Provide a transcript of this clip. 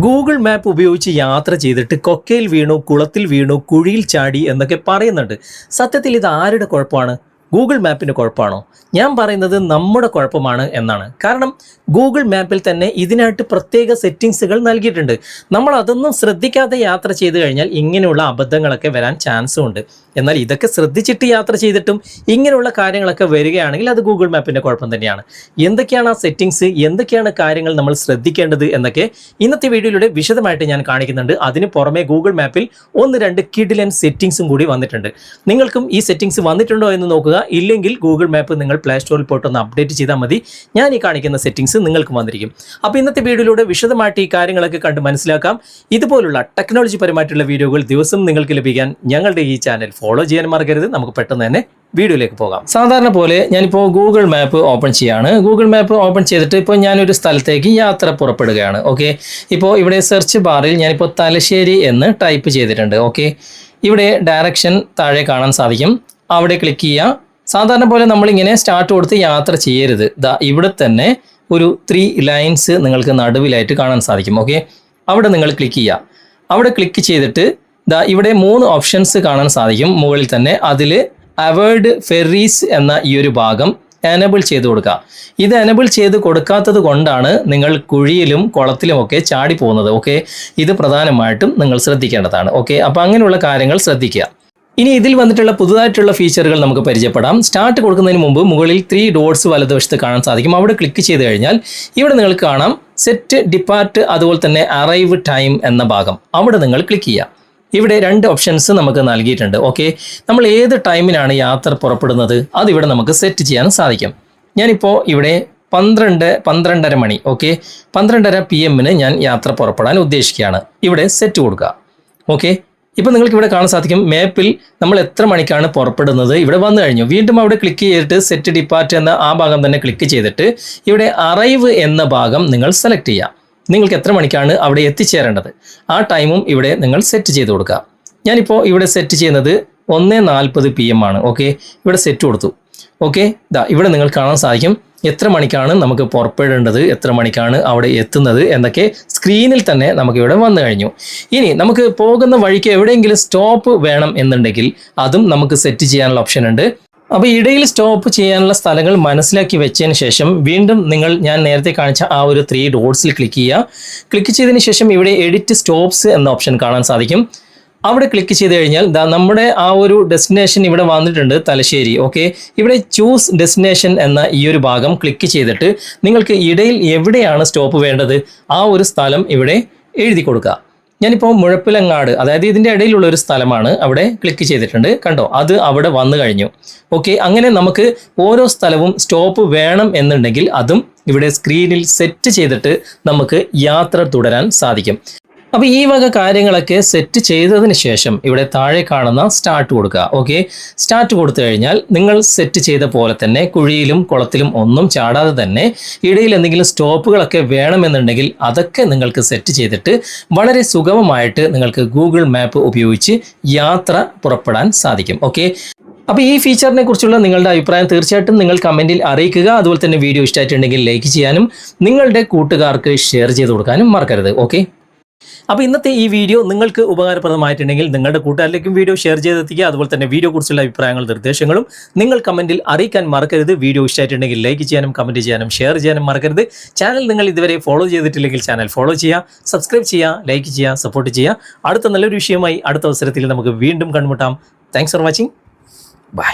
Google map ഉപയോഗിച്ച് യാത്ര ചെയ്തിട്ട് കൊക്കയിൽ വീണു, കുളത്തിൽ വീണു, കുഴിയിൽ ചാടി എന്നൊക്കെ പറയുന്നുണ്ട്. സത്യത്തിൽ ഇത് ആരുടെ കുഴപ്പമാണ്? ഗൂഗിൾ മാപ്പിൻ്റെ കുഴപ്പമാണോ? ഞാൻ പറയുന്നത് നമ്മുടെ കുഴപ്പമാണ് എന്നാണ്. കാരണം ഗൂഗിൾ മാപ്പിൽ തന്നെ ഇതിനായിട്ട് പ്രത്യേക സെറ്റിങ്സുകൾ നൽകിയിട്ടുണ്ട്. നമ്മൾ അതൊന്നും ശ്രദ്ധിക്കാതെ യാത്ര ചെയ്തു കഴിഞ്ഞാൽ ഇങ്ങനെയുള്ള അബദ്ധങ്ങളൊക്കെ വരാൻ ചാൻസും ഉണ്ട്. എന്നാൽ ഇതൊക്കെ ശ്രദ്ധിച്ചിട്ട് യാത്ര ചെയ്തിട്ടും ഇങ്ങനെയുള്ള കാര്യങ്ങളൊക്കെ വരികയാണെങ്കിൽ അത് ഗൂഗിൾ മാപ്പിൻ്റെ കുഴപ്പം തന്നെയാണ്. എന്തൊക്കെയാണ് ആ സെറ്റിങ്സ്, എന്തൊക്കെയാണ് കാര്യങ്ങൾ നമ്മൾ ശ്രദ്ധിക്കേണ്ടത് എന്നൊക്കെ ഇന്നത്തെ വീഡിയോയിലൂടെ വിശദമായിട്ട് ഞാൻ കാണിക്കുന്നുണ്ട്. അതിന് പുറമെ ഗൂഗിൾ മാപ്പിൽ 1-2 കിഡിലൻ സെറ്റിങ്സും കൂടി വന്നിട്ടുണ്ട്. നിങ്ങൾക്കും ഈ സെറ്റിങ്സ് വന്നിട്ടുണ്ടോ എന്ന് നോക്കുക. ഇല്ലെങ്കിൽ ഗൂഗിൾ മാപ്പ് നിങ്ങൾ പ്ലേ സ്റ്റോറിൽ പോയിട്ടൊന്ന് അപ്ഡേറ്റ് ചെയ്താൽ മതി. ഞാൻ ഈ കാണിക്കുന്ന സെറ്റിങ്സ് നിങ്ങൾക്ക് വന്നിരിക്കും. അപ്പോൾ ഇന്നത്തെ വീഡിയോയിലൂടെ വിശദമായിട്ട് ഈ കാര്യങ്ങളൊക്കെ കണ്ട് മനസ്സിലാക്കാം. ഇതുപോലുള്ള ടെക്നോളജി പരമായിട്ടുള്ള വീഡിയോകൾ ദിവസം നിങ്ങൾക്ക് ലഭിക്കാൻ ഞങ്ങളുടെ ഈ ചാനൽ ഫോളോ ചെയ്യാൻ മറക്കരുത്. നമുക്ക് പെട്ടെന്ന് തന്നെ വീഡിയോയിലേക്ക് പോകാം. സാധാരണ പോലെ ഞാനിപ്പോൾ ഗൂഗിൾ മാപ്പ് ഓപ്പൺ ചെയ്യാണ്. ഗൂഗിൾ മാപ്പ് ഓപ്പൺ ചെയ്തിട്ട് ഇപ്പോൾ ഞാനൊരു സ്ഥലത്തേക്ക് യാത്ര പുറപ്പെടുകയാണ്. ഓക്കെ, ഇപ്പോൾ ഇവിടെ സെർച്ച് ബാറിൽ ഞാനിപ്പോൾ തലശ്ശേരി എന്ന് ടൈപ്പ് ചെയ്തിട്ടുണ്ട്. ഓക്കെ, ഇവിടെ ഡയറക്ഷൻ താഴെ കാണാൻ സാധിക്കും. അവിടെ ക്ലിക്ക് ചെയ്യുക. സാധാരണ പോലെ നമ്മളിങ്ങനെ സ്റ്റാർട്ട് കൊടുത്ത് യാത്ര ചെയ്യരുത്. ഇവിടെ തന്നെ ഒരു 3 ലൈൻസ് നിങ്ങൾക്ക് നടുവിലായിട്ട് കാണാൻ സാധിക്കും. ഓക്കെ, അവിടെ നിങ്ങൾ ക്ലിക്ക് ചെയ്യുക. അവിടെ ക്ലിക്ക് ചെയ്തിട്ട് ഇവിടെ 3 ഓപ്ഷൻസ് കാണാൻ സാധിക്കും മുകളിൽ തന്നെ. അതിൽ അവോയ്ഡ് ഫെറീസ് എന്ന ഈ ഒരു ഭാഗം എനേബിൾ ചെയ്ത് കൊടുക്കുക. ഇത് എനേബിൾ ചെയ്ത് കൊടുക്കാത്തത് കൊണ്ടാണ് നിങ്ങൾ കുഴിയിലും കുളത്തിലുമൊക്കെ ചാടി പോകുന്നത്. ഓക്കെ, ഇത് പ്രധാനമായിട്ടും നിങ്ങൾ ശ്രദ്ധിക്കേണ്ടതാണ്. ഓക്കെ, അപ്പോൾ അങ്ങനെയുള്ള കാര്യങ്ങൾ ശ്രദ്ധിക്കുക. ഇനി ഇതിൽ വന്നിട്ടുള്ള പുതുതായിട്ടുള്ള ഫീച്ചറുകൾ നമുക്ക് പരിചയപ്പെടാം. സ്റ്റാർട്ട് കൊടുക്കുന്നതിന് മുമ്പ് മുകളിൽ 3 ഡോട്ട്സ് വലതുവശത്ത് കാണാൻ സാധിക്കും. അവിടെ ക്ലിക്ക് ചെയ്ത് കഴിഞ്ഞാൽ ഇവിടെ നിങ്ങൾക്ക് കാണാം സെറ്റ്, ഡിപ്പാർട്ട്, അതുപോലെ തന്നെ അറൈവ് ടൈം എന്ന ഭാഗം. അവിടെ നിങ്ങൾ ക്ലിക്ക് ചെയ്യുക. ഇവിടെ 2 ഓപ്ഷൻസ് നമുക്ക് നൽകിയിട്ടുണ്ട്. ഓക്കെ, നമ്മൾ ഏത് ടൈമിനാണ് യാത്ര പുറപ്പെടുന്നത് അതിവിടെ നമുക്ക് സെറ്റ് ചെയ്യാൻ സാധിക്കും. ഞാനിപ്പോൾ ഇവിടെ 12:30 മണി, ഓക്കെ, 12:30 PM ഞാൻ യാത്ര പുറപ്പെടാൻ ഉദ്ദേശിക്കുകയാണ്. ഇവിടെ സെറ്റ് കൊടുക്കുക. ഓക്കെ, ഇപ്പോൾ നിങ്ങൾക്ക് ഇവിടെ കാണാൻ സാധിക്കും മാപ്പിൽ നമ്മൾ എത്ര മണിക്കാണ് പുറപ്പെടുന്നത് ഇവിടെ വന്നു കഴിഞ്ഞു. വീണ്ടും അവിടെ ക്ലിക്ക് ചെയ്തിട്ട് സെറ്റ് ഡിപ്പാർട്ട് എന്ന ആ ഭാഗം തന്നെ ക്ലിക്ക് ചെയ്തിട്ട് ഇവിടെ അറൈവ് എന്ന ഭാഗം നിങ്ങൾ സെലക്ട് ചെയ്യുക. നിങ്ങൾക്ക് എത്ര മണിക്കാണ് അവിടെ എത്തിച്ചേരേണ്ടത് ആ ടൈമും ഇവിടെ നിങ്ങൾ സെറ്റ് ചെയ്ത് കൊടുക്കുക. ഞാനിപ്പോൾ ഇവിടെ സെറ്റ് ചെയ്യുന്നത് 1:40 PM ആണ്. ഓക്കെ, ഇവിടെ സെറ്റ് കൊടുത്തു. ഓക്കെ, ഇവിടെ നിങ്ങൾ കാണാൻ സാധിക്കും എത്ര മണിക്കാണ് നമുക്ക് പുറപ്പെടേണ്ടത്, എത്ര മണിക്കാണ് അവിടെ എത്തുന്നത് എന്നൊക്കെ സ്ക്രീനിൽ തന്നെ നമുക്കിവിടെ വന്നു കഴിഞ്ഞു. ഇനി നമുക്ക് പോകുന്ന വഴിക്ക് എവിടെയെങ്കിലും സ്റ്റോപ്പ് വേണം എന്നുണ്ടെങ്കിൽ അതും നമുക്ക് സെറ്റ് ചെയ്യാനുള്ള ഓപ്ഷൻ ഉണ്ട്. അപ്പോൾ ഇടയിൽ സ്റ്റോപ്പ് ചെയ്യാനുള്ള സ്ഥലങ്ങൾ മനസ്സിലാക്കി വെച്ചതിന് ശേഷം വീണ്ടും ഞാൻ നേരത്തെ കാണിച്ച ആ ഒരു 3 ഡോട്ട്സിൽ ക്ലിക്ക് ചെയ്യുക. ക്ലിക്ക് ചെയ്തതിന് ശേഷം ഇവിടെ എഡിറ്റ് സ്റ്റോപ്സ് എന്ന ഓപ്ഷൻ കാണാൻ സാധിക്കും. അവിടെ ക്ലിക്ക് ചെയ്ത് കഴിഞ്ഞാൽ നമ്മുടെ ആ ഒരു ഡെസ്റ്റിനേഷൻ ഇവിടെ വന്നിട്ടുണ്ട്, തലശ്ശേരി. ഓക്കെ, ഇവിടെ ചൂസ് ഡെസ്റ്റിനേഷൻ എന്ന ഈ ഒരു ഭാഗം ക്ലിക്ക് ചെയ്തിട്ട് നിങ്ങൾക്ക് ഇടയിൽ എവിടെയാണ് സ്റ്റോപ്പ് വേണ്ടത് ആ ഒരു സ്ഥലം ഇവിടെ എഴുതി കൊടുക്കുക. ഞാനിപ്പോൾ മുഴപ്പിലങ്ങാട്, അതായത് ഇതിൻ്റെ ഇടയിലുള്ള ഒരു സ്ഥലമാണ്, അവിടെ ക്ലിക്ക് ചെയ്തിട്ടുണ്ട്. കണ്ടോ, അത് അവിടെ വന്നു കഴിഞ്ഞു. ഓക്കെ, അങ്ങനെ നമുക്ക് ഓരോ സ്ഥലവും സ്റ്റോപ്പ് വേണം എന്നുണ്ടെങ്കിൽ അതും ഇവിടെ സ്ക്രീനിൽ സെറ്റ് ചെയ്തിട്ട് നമുക്ക് യാത്ര തുടരാൻ സാധിക്കും. അപ്പോൾ ഈ വക കാര്യങ്ങളൊക്കെ സെറ്റ് ചെയ്തതിന് ശേഷം ഇവിടെ താഴെ കാണുന്ന സ്റ്റാർട്ട് കൊടുക്കുക. ഓക്കെ, സ്റ്റാർട്ട് കൊടുത്തു കഴിഞ്ഞാൽ നിങ്ങൾ സെറ്റ് ചെയ്ത പോലെ തന്നെ കുഴിയിലും കുളത്തിലും ഒന്നും ചാടാതെ തന്നെ ഇടയിൽ എന്തെങ്കിലും സ്റ്റോപ്പുകളൊക്കെ വേണമെന്നുണ്ടെങ്കിൽ അതൊക്കെ നിങ്ങൾക്ക് സെറ്റ് ചെയ്തിട്ട് വളരെ സുഗമമായിട്ട് നിങ്ങൾക്ക് ഗൂഗിൾ മാപ്പ് ഉപയോഗിച്ച് യാത്ര പുറപ്പെടാൻ സാധിക്കും. ഓക്കെ, അപ്പോൾ ഈ ഫീച്ചറിനെ കുറിച്ചുള്ള നിങ്ങളുടെ അഭിപ്രായം തീർച്ചയായിട്ടും നിങ്ങൾ കമൻറ്റിൽ അറിയിക്കുക. അതുപോലെ തന്നെ വീഡിയോ ഇഷ്ടമായിട്ടുണ്ടെങ്കിൽ ലൈക്ക് ചെയ്യാനും നിങ്ങളുടെ കൂട്ടുകാർക്ക് ഷെയർ ചെയ്ത് കൊടുക്കാനും മറക്കരുത്. ഓക്കെ, അപ്പോൾ ഇന്നത്തെ ഈ വീഡിയോ നിങ്ങൾക്ക് ഉപകാരപ്രദമായിട്ടുണ്ടെങ്കിൽ നിങ്ങളുടെ കൂട്ടുകാരിലേക്കും വീഡിയോ ഷെയർ ചെയ്തെത്തിക്കുക. അതുപോലെ തന്നെ വീഡിയോ കുറിച്ചുള്ള അഭിപ്രായങ്ങളും നിർദ്ദേശങ്ങളും നിങ്ങൾ കമൻറ്റിൽ അറിയിക്കാൻ മറക്കരുത്. വീഡിയോ ഇഷ്ടമായിട്ടുണ്ടെങ്കിൽ ലൈക്ക് ചെയ്യാനും കമൻറ്റ് ചെയ്യാനും ഷെയർ ചെയ്യാനും മറക്കരുത്. ചാനൽ നിങ്ങൾ ഇതുവരെ ഫോളോ ചെയ്തിട്ടില്ലെങ്കിൽ ചാനൽ ഫോളോ ചെയ്യുക, സബ്സ്ക്രൈബ് ചെയ്യുക, ലൈക്ക് ചെയ്യുക, സപ്പോർട്ട് ചെയ്യുക. അടുത്ത നല്ലൊരു വിഷയമായി അടുത്ത അവസരത്തിൽ നമുക്ക് വീണ്ടും കണ്ടുമുട്ടാം. Thanks for watching. ബൈ.